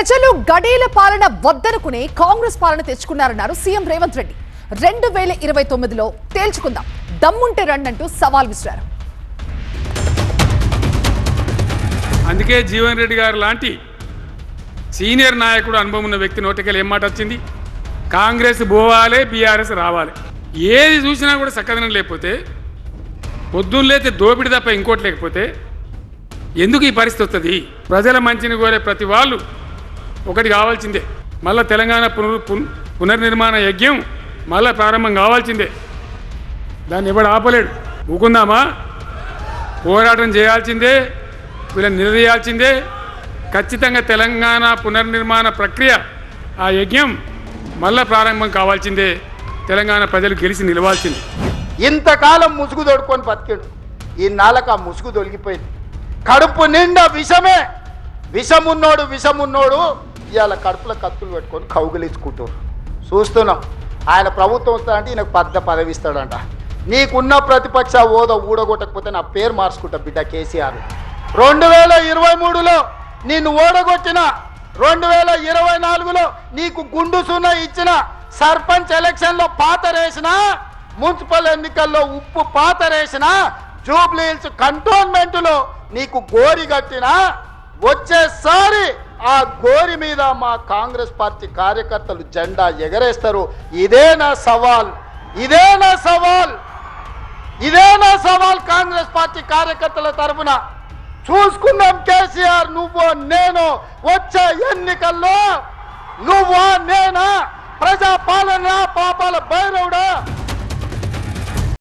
ప్రజలు గడీల పాలన వద్దనుకునే కాంగ్రెస్ పాలన తెచ్చుకున్నారన్నారు సీఎం రేవంత్ రెడ్డి. 2029లో తేల్చుకుందాం, దమ్ముంటే రండంటూ సవాల్ విసిరారు. అందుకే జీవన్ రెడ్డి గారు లాంటి సీనియర్ నాయకుడు, అనుభవం ఉన్న వ్యక్తి నోటికెళ్ళి ఏం మాట వచ్చింది? కాంగ్రెస్ పోవాలి, బీఆర్ఎస్ రావాలి. ఏది చూసినా కూడా చక్కదనం లేకపోతే, పొద్దున్న లేతే దోపిడి తప్ప ఇంకోటి లేకపోతే ఎందుకు ఈ పరిస్థితి వస్తుంది? ప్రజల మంచిని కోరే ప్రతి వాళ్ళు ఒకటి కావాల్సిందే, మళ్ళీ తెలంగాణ పునర్నిర్మాణ యజ్ఞం మళ్ళీ ప్రారంభం కావాల్సిందే. దాన్ని ఎవడు ఆపలేడు. ఊకుందామా? పోరాటం చేయాల్సిందే, వీళ్ళని నిలదీయాల్సిందే. ఖచ్చితంగా తెలంగాణ పునర్నిర్మాణ ప్రక్రియ, ఆ యజ్ఞం మళ్ళా ప్రారంభం కావాల్సిందే. తెలంగాణ ప్రజలు గెలిచి నిలవాల్సిందే. ఇంతకాలం ముసుగు తోడుకొని బతికాడు, ఈ నాలుక ఆ ముసుగు తొలగిపోయింది. కడుపు నిండా విషమే, విషమున్నోడు ఇవాళ కడుపులో కత్తులు పెట్టుకొని కౌగిలించుకుంటారు. చూస్తున్నాం. ఆయన ప్రభుత్వం వస్తాడంటే ఈయనకు పెద్ద పదవి ఇస్తాడంట. నీకున్న ప్రతిపక్ష హోదా ఊడగొట్టకపోతే నా పేరు మార్చుకుంటా బిడ్డ కేసీఆర్. 2023లో నిన్ను ఓడగొట్టిన, 2024లో నీకు గుండు సున్నా ఇచ్చిన, సర్పంచ్ ఎలక్షన్లో పాతరేసిన, మున్సిపల్ ఎన్నికల్లో ఉప్పు పాతరేసిన, జూబ్లీ హిల్స్ కంటోన్మెంట్లో నీకు గోరి కట్టిన, వచ్చేసారి ఆ గోరి మీద మా కాంగ్రెస్ పార్టీ కార్యకర్తలు జెండా ఎగరేస్తారు. ఇదే నా సవాల్ కాంగ్రెస్ పార్టీ కార్యకర్తల తరఫున. చూసుకుందాం కేసీఆర్, నువ్వు నేను వచ్చే ఎన్నికల్లో, నువ్వా నేనా? ప్రజా పాలన పాపాల భైరవుడా?